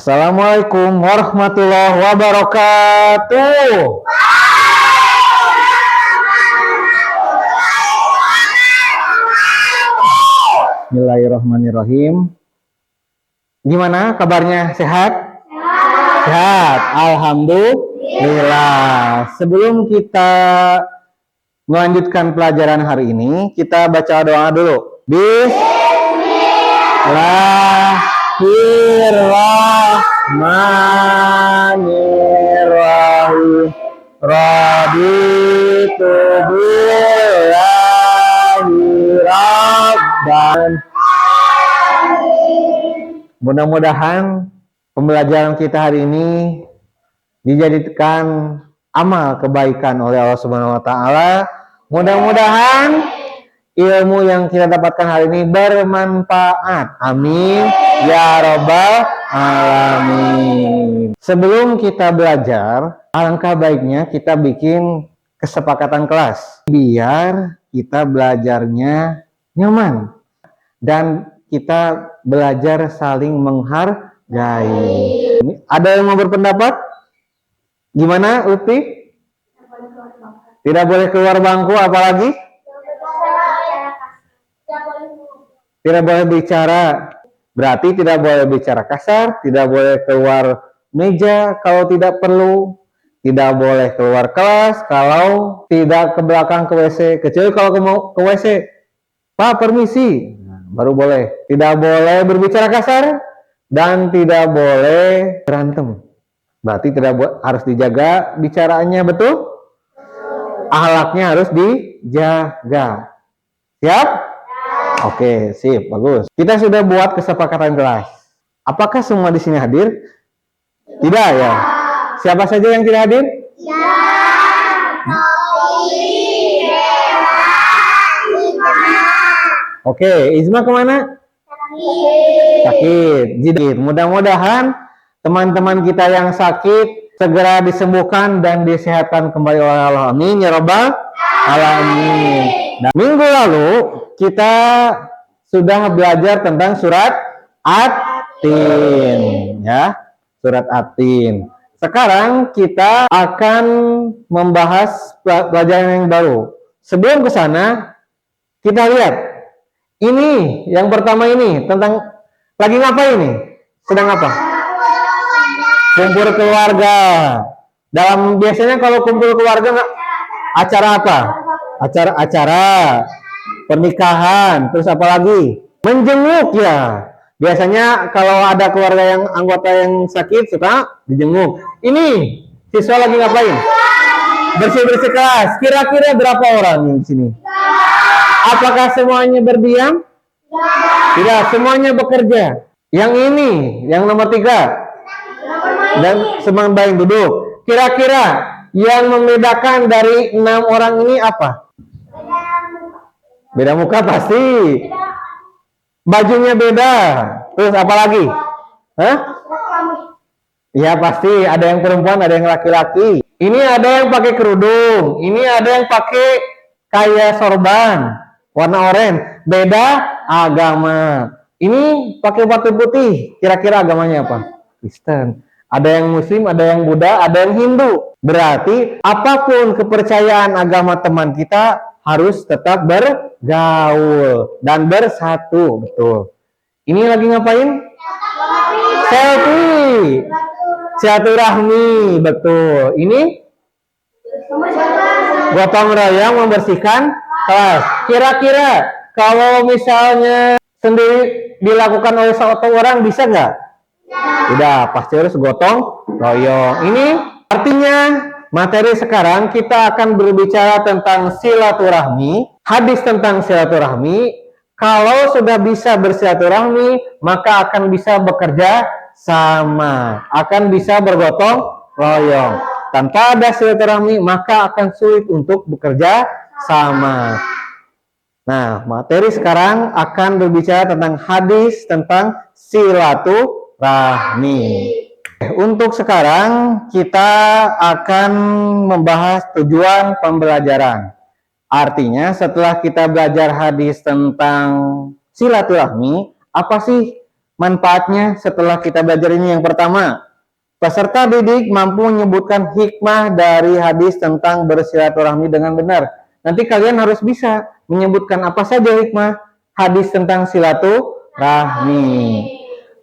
Assalamualaikum warahmatullahi wabarakatuh. Bismillahirrahmanirrahim. Gimana kabarnya? Sehat? Sehat. Alhamdulillah. Sebelum kita melanjutkan pelajaran hari ini, kita baca doa dulu. Bismillahirrahmanirrahim. Raditu billahi rabban. Mudah-mudahan pembelajaran kita hari ini dijadikan amal kebaikan oleh Allah Subhanahu wa taala. Mudah-mudahan ilmu yang kita dapatkan hari ini bermanfaat. Amin ya rabbal alamin. Sebelum kita belajar, alangkah baiknya kita bikin kesepakatan kelas biar kita belajarnya nyaman dan kita belajar saling menghargai. Ada yang mau berpendapat? Gimana, Uti? Tidak boleh keluar bangku, apalagi? Tidak boleh bicara. Berarti tidak boleh bicara kasar, tidak boleh keluar meja kalau tidak perlu, tidak boleh keluar kelas kalau tidak ke belakang ke WC, kecuali kalau mau ke WC. Pak, permisi. Baru boleh. Tidak boleh berbicara kasar dan tidak boleh berantem. Berarti harus dijaga bicaraannya, betul? Akhlaknya harus dijaga. Siap? Oke, sip, bagus. Kita sudah buat kesepakatan kelas. Apakah semua di sini hadir? Tidak ya? Siapa saja yang tidak hadir? Oke, Izma kemana? Sakit. Jadi mudah-mudahan teman-teman kita yang sakit segera disembuhkan dan disehatkan kembali oleh Allah. Amin ya rabbal alamin. Dan minggu lalu kita sudah belajar tentang surat At-Tin, ya, surat At-Tin. Sekarang kita akan membahas pelajaran yang baru. Sebelum ke sana, kita lihat. Ini yang pertama ini tentang lagi ngapain ini? Sedang apa? Kumpul keluarga. Biasanya kalau kumpul keluarga acara apa? Acara pernikahan, terus apa lagi? Menjenguk ya. Biasanya kalau ada keluarga yang anggota yang sakit suka dijenguk. Ini siswa lagi ngapain? Bersih-bersih kelas. Kira-kira berapa orang di sini? Apakah semuanya berdiam? Tidak, semuanya bekerja. Yang ini, yang nomor 3. Dan semang baik duduk. Kira-kira yang membedakan dari 6 orang ini apa? Beda muka pasti. Bajunya beda. Terus apa lagi? Hah? Ya pasti, ada yang perempuan, ada yang laki-laki. Ini ada yang pakai kerudung, ini ada yang pakai kayak sorban warna oranye, beda agama. Ini pakai batu putih, kira-kira agamanya apa? Kristen. Ada yang Muslim, ada yang Buddha, ada yang Hindu. Berarti apapun kepercayaan agama teman kita harus tetap bergaul dan bersatu, betul. Ini lagi ngapain? Selfie. Silaturahmi, betul. Ini gotong royong membersihkan kelas. Kira-kira kalau misalnya sendiri dilakukan oleh satu orang bisa nggak? Tidak, pasti harus gotong royong. Ini artinya materi sekarang kita akan berbicara tentang silaturahmi, hadis tentang silaturahmi. Kalau sudah bisa bersilaturahmi, maka akan bisa bekerja sama, akan bisa bergotong royong. Tanpa ada silaturahmi, maka akan sulit untuk bekerja sama. Nah, materi sekarang akan berbicara tentang hadis tentang silaturahmi. Untuk sekarang kita akan membahas tujuan pembelajaran. Artinya setelah kita belajar hadis tentang silaturahmi, apa sih manfaatnya setelah kita belajar ini? Yang pertama, peserta didik mampu menyebutkan hikmah dari hadis tentang bersilaturahmi dengan benar. Nanti kalian harus bisa menyebutkan apa saja hikmah hadis tentang silaturahmi.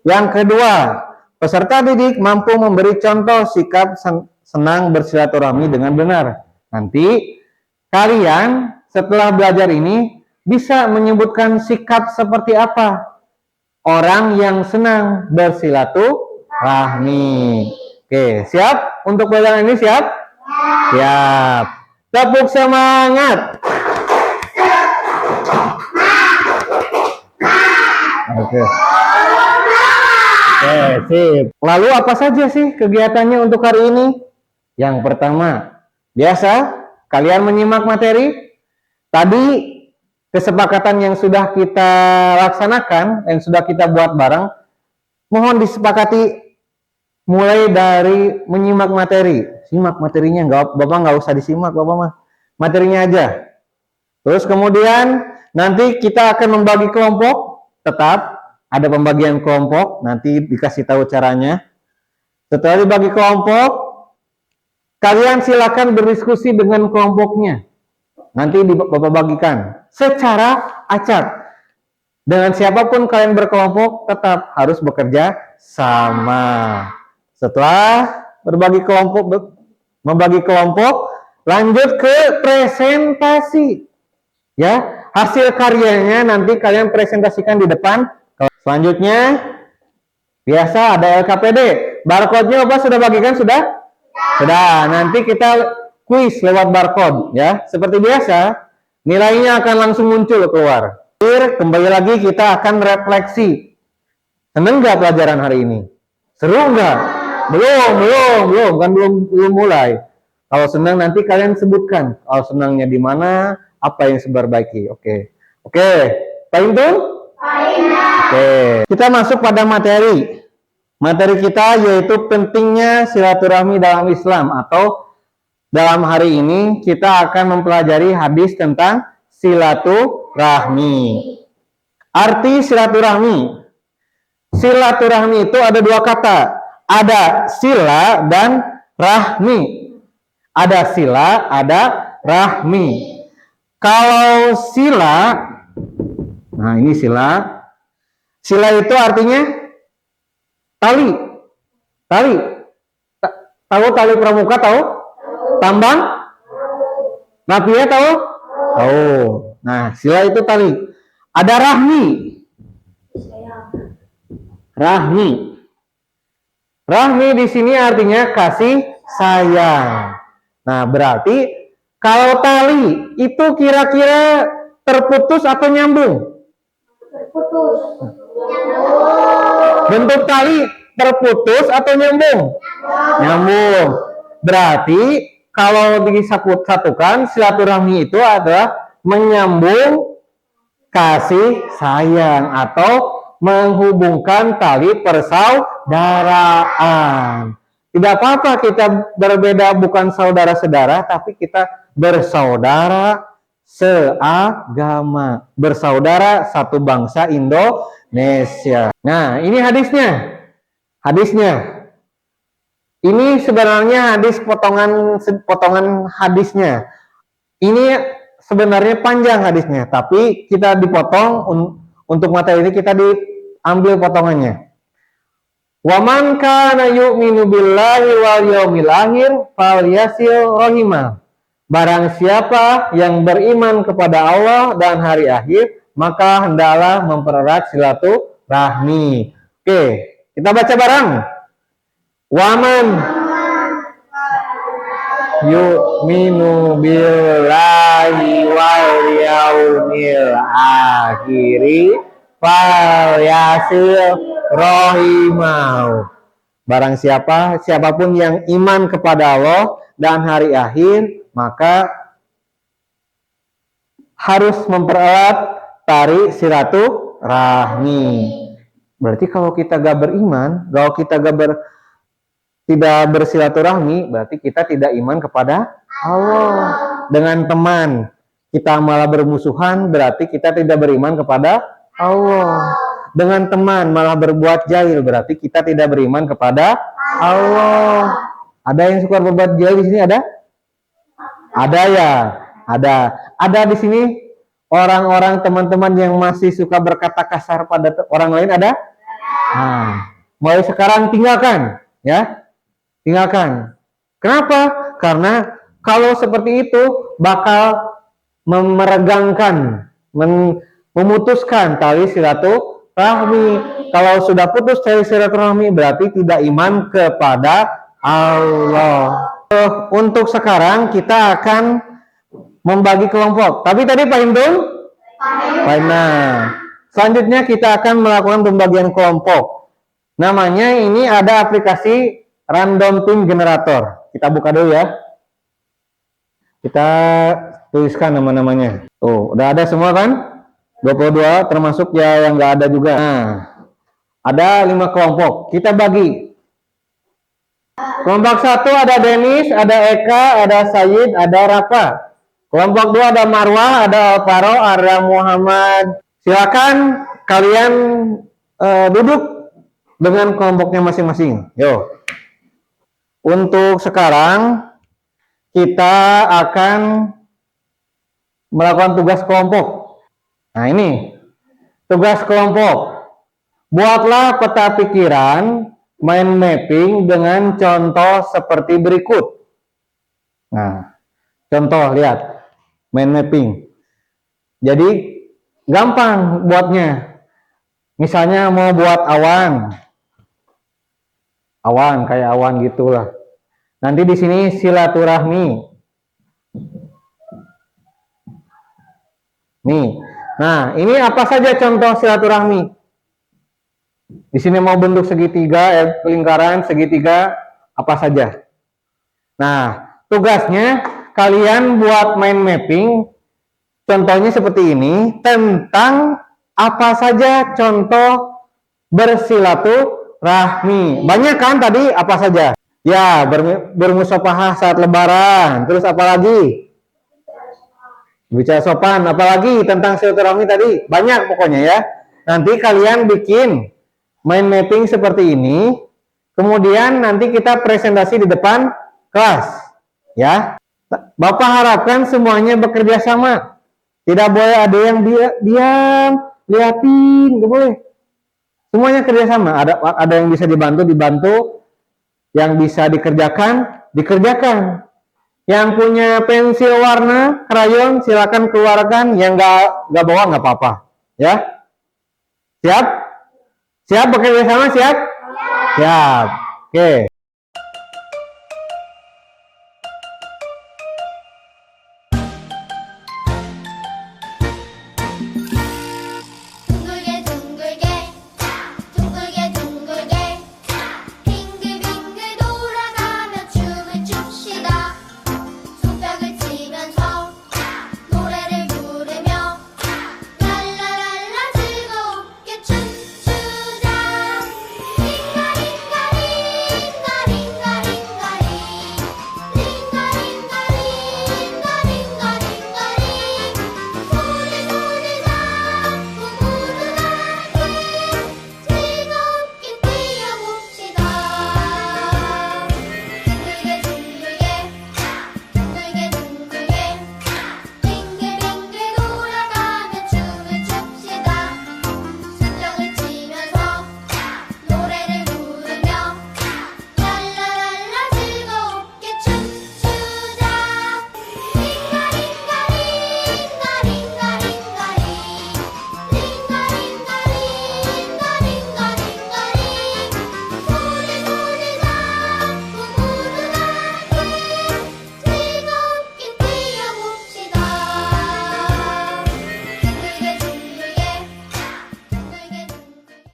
Yang kedua, peserta didik mampu memberi contoh sikap senang bersilaturahmi dengan benar. Nanti kalian setelah belajar ini bisa menyebutkan sikap seperti apa orang yang senang bersilaturahmi. Oke, siap untuk belajar ini? Siap? Siap. Tepuk semangat. Oke. Oke, sip. Lalu apa saja sih kegiatannya untuk hari ini? Yang pertama, biasa kalian menyimak materi. Tadi kesepakatan yang sudah kita laksanakan, yang sudah kita buat bareng, mohon disepakati mulai dari menyimak materi. Simak materinya, Bapak nggak usah disimak, Bapak mah. Materinya aja. Terus kemudian nanti kita akan membagi kelompok, tetap ada pembagian kelompok, nanti dikasih tahu caranya. Setelah dibagi kelompok, kalian silakan berdiskusi dengan kelompoknya. Nanti Bapak bagikan secara acak. Dengan siapapun kalian berkelompok, tetap harus bekerja sama. Setelah membagi kelompok, lanjut ke presentasi. Ya, hasil karyanya nanti kalian presentasikan di depan. Selanjutnya, biasa ada LKPD. Barcode-nya Bapak sudah bagikan? Sudah? Sudah. Nanti kita kuis lewat barcode. Ya, seperti biasa, nilainya akan langsung muncul keluar. Kembali lagi kita akan refleksi. Seneng nggak pelajaran hari ini? Seru nggak? Belum, kan belum mulai. Kalau senang nanti kalian sebutkan. Kalau senangnya di mana, apa yang diperbaiki. Oke. Paham tuh? Oke. Kita masuk pada materi. Materi kita yaitu pentingnya silaturahmi dalam Islam, atau dalam hari ini kita akan mempelajari hadis tentang silaturahmi. Arti silaturahmi. Silaturahmi itu ada dua kata. Ada sila dan rahmi. Ada sila, ada rahmi. Kalau sila, nah ini sila. Sila itu artinya tali. Tahu tali pramuka, tahu? Tambang? Napinya tahu? Tahu. Nah, sila itu tali. Ada rahmi. Rahmi di sini artinya kasih sayang. Nah, berarti kalau tali itu kira-kira terputus atau nyambung? Terputus. Bentuk tali terputus atau nyambung? Nyambung. Berarti kalau disatukan, silaturahmi itu adalah menyambung kasih sayang atau menghubungkan tali persaudaraan. Tidak apa-apa kita berbeda, bukan saudara-saudara, tapi kita bersaudara seagama, bersaudara satu bangsa Indonesia. Nah, ini hadisnya. Ini sebenarnya hadis potongan hadisnya. Ini sebenarnya panjang hadisnya, tapi kita dipotong untuk materi ini, kita diambil potongannya. Wa man kana yu'minu billahi wal yaumil akhir falyasil rahimah. Barang siapa yang beriman kepada Allah dan hari akhir, maka hendaklah mempererat silaturahmi. Oke, kita baca bareng. Wa man yu'minu billahi wal yaumil akhiri falyasil rahimau. Barang siapapun yang iman kepada Allah dan hari akhir, maka harus mempererat tali silaturahmi. Berarti kalau kita gak beriman, kalau kita tidak bersilaturahmi, berarti kita tidak iman kepada Allah. Dengan teman kita malah bermusuhan, berarti kita tidak beriman kepada Allah. dengan teman malah berbuat jahil, berarti kita tidak beriman kepada Allah. Ada yang suka berbuat jahil di sini, ada? Ada ya, ada. Ada di sini orang-orang teman-teman yang masih suka berkata kasar pada orang lain, ada? Nah, mulai sekarang tinggalkan, ya, tinggalkan. Kenapa? Karena kalau seperti itu bakal meregangkan, memutuskan tali silaturahmi. Kalau sudah putus tali silaturahmi berarti tidak iman kepada Allah. Untuk sekarang kita akan membagi kelompok. Tapi tadi paham dong? Paham. Nah, selanjutnya kita akan melakukan pembagian kelompok. Namanya ini ada aplikasi Random Team Generator. Kita buka dulu ya. Kita tuliskan nama-namanya. Tuh, udah ada semua kan? 22 termasuk ya yang nggak ada juga. Nah, ada 5 kelompok. Kita bagi. Kelompok 1 ada Denis, ada Eka, ada Sayid, ada Rafa. Kelompok 2 ada Marwah, ada Alvaro, ada Muhammad. Silakan kalian duduk dengan kelompoknya masing-masing. Yo. Untuk sekarang kita akan melakukan tugas kelompok. Nah, ini tugas kelompok. Buatlah peta pikiran mind mapping dengan contoh seperti berikut. Nah, contoh lihat mind mapping. Jadi gampang buatnya. Misalnya mau buat awan. Awan kayak awan gitulah. Nanti di sini silaturahmi. Nih. Nah, ini apa saja contoh silaturahmi? Di sini mau bentuk segitiga, lingkaran, segitiga, apa saja. Nah, tugasnya kalian buat mind mapping, contohnya seperti ini, tentang apa saja contoh bersilaturahmi. Banyak kan tadi, apa saja? Ya, bermusafahah saat lebaran, terus apa lagi? Bicara sopan, apalagi tentang silaturahmi tadi? Banyak pokoknya ya. Nanti kalian bikin mind mapping seperti ini, kemudian nanti kita presentasi di depan kelas, ya. Bapak harapkan semuanya bekerja sama, tidak boleh ada yang diam, liatin, nggak boleh. Semuanya kerjasama. Ada yang bisa dibantu, yang bisa dikerjakan. Yang punya pensil warna, krayon, silakan keluarkan. Yang nggak bawa nggak apa-apa, ya. Siap? Siap bekerja sama, siap? Siap. Oke.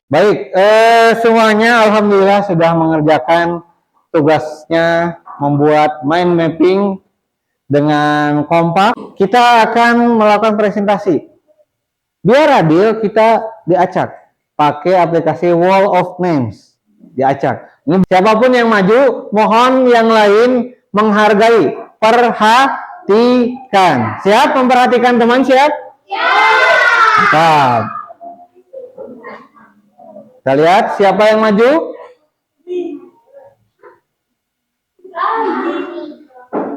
Baik, semuanya alhamdulillah sudah mengerjakan tugasnya membuat mind mapping dengan kompak. Kita akan melakukan presentasi. Biar adil, kita diacak pakai aplikasi Wall of Names. Diacak. Ini siapapun yang maju, mohon yang lain menghargai, perhatikan. Siap memperhatikan teman, siap? Siap. Kita lihat siapa yang maju.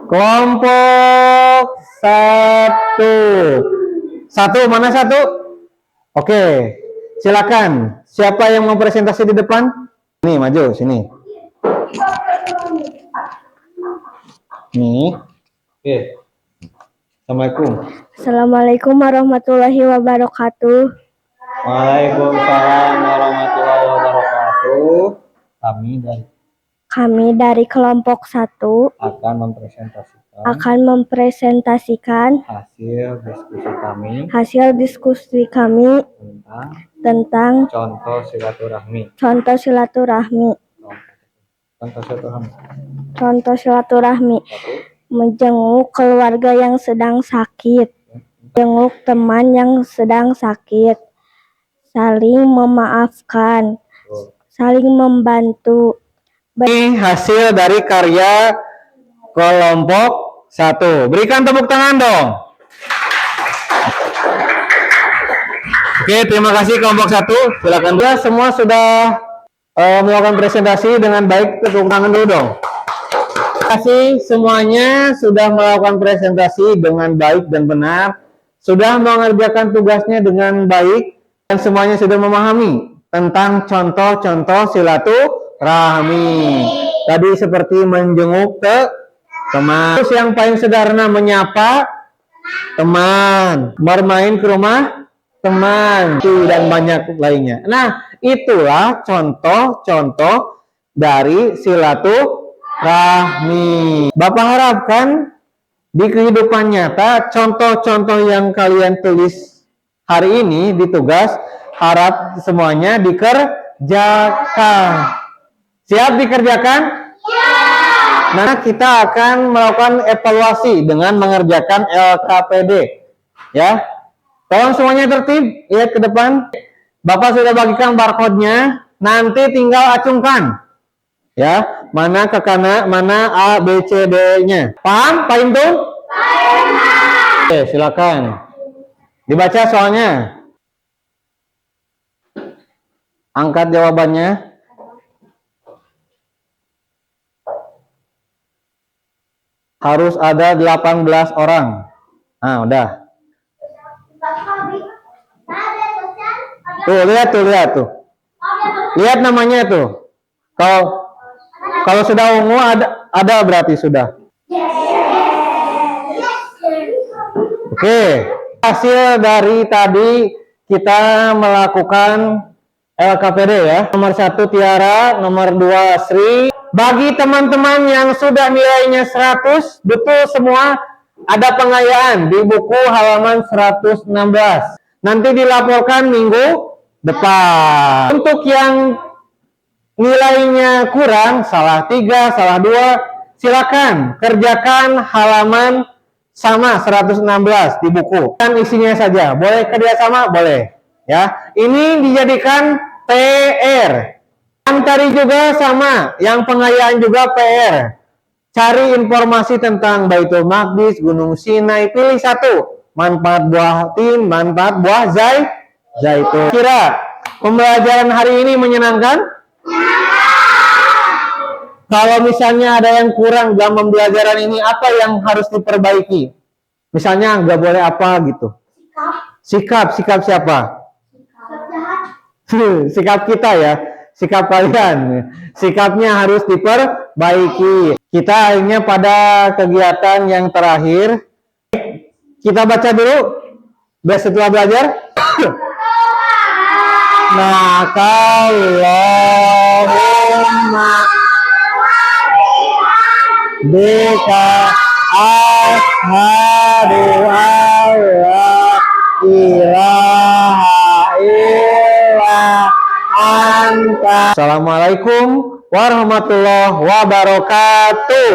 Kelompok satu. Satu, mana satu? Oke, silakan. Siapa yang mau presentasi di depan? Nih, maju sini. Nih. Oke. Assalamualaikum. Assalamualaikum warahmatullahi wabarakatuh. Waalaikumsalam warahmatullahi wabarakatuh. Kami dari kelompok 1 akan mempresentasikan hasil diskusi kami tentang contoh silaturahmi. Contoh silaturahmi. Menjenguk keluarga yang sedang sakit, menjenguk teman yang sedang sakit, saling memaafkan, saling membantu. Ini hasil dari karya kelompok 1. Berikan tepuk tangan dong. Oke, terima kasih kelompok 1. Silakan. Ya, semua sudah melakukan presentasi dengan baik. Tepuk tangan dulu dong. Terima kasih semuanya sudah melakukan presentasi dengan baik dan benar, sudah mengerjakan tugasnya dengan baik, dan semuanya sudah memahami tentang contoh-contoh silaturahmi. Tadi seperti menjenguk ke teman, terus yang paling sederhana menyapa teman, bermain ke rumah teman, dan banyak lainnya. Nah, itulah contoh-contoh dari silaturahmi. Bapak harapkan di kehidupan nyata contoh-contoh yang kalian tulis hari ini di tugas, harap semuanya dikerjakan. Siap dikerjakan? Nah, kita akan melakukan evaluasi dengan mengerjakan LKPD. Ya, tolong semuanya tertib, lihat ke depan. Bapak sudah bagikan barcode-nya, nanti tinggal acungkan. Ya, mana ke kanan, mana A, B, C, D-nya. Paham, Pak Intung? Oke, silakan. Dibaca soalnya. Angkat jawabannya. Harus ada 18 orang. Nah, udah. Tuh, lihat tuh. Lihat namanya tuh. Kalau sudah ungu ada berarti sudah. Oke, hasil dari tadi kita melakukan LKPD ya. Nomor 1 Tiara, nomor 2 Sri. Bagi teman-teman yang sudah nilainya 100, betul semua, ada pengayaan di buku halaman 116. Nanti dilaporkan minggu depan. Untuk yang nilainya kurang, salah 3, salah 2, silakan kerjakan halaman sama 116 di buku. Dan isinya saja, boleh kerjasama, boleh. Ya, ini dijadikan PR. Yang tadi juga sama, yang pengayaan juga PR. Cari informasi tentang Baitul Maqdis, Gunung Sinai, pilih satu. Manfaat buah tin, manfaat buah zaitun. Kira pembelajaran hari ini menyenangkan? Kalau misalnya ada yang kurang dalam pembelajaran ini, apa yang harus diperbaiki? Misalnya nggak boleh apa gitu. Sikap siapa? Sikap kita ya, sikap kalian. Sikapnya harus diperbaiki. Kita akhirnya pada kegiatan yang terakhir. Kita baca dulu. Setelah belajar. Allahumma bika ashhadu alla ilaha illa anta. Assalamualaikum warahmatullahi wabarakatuh.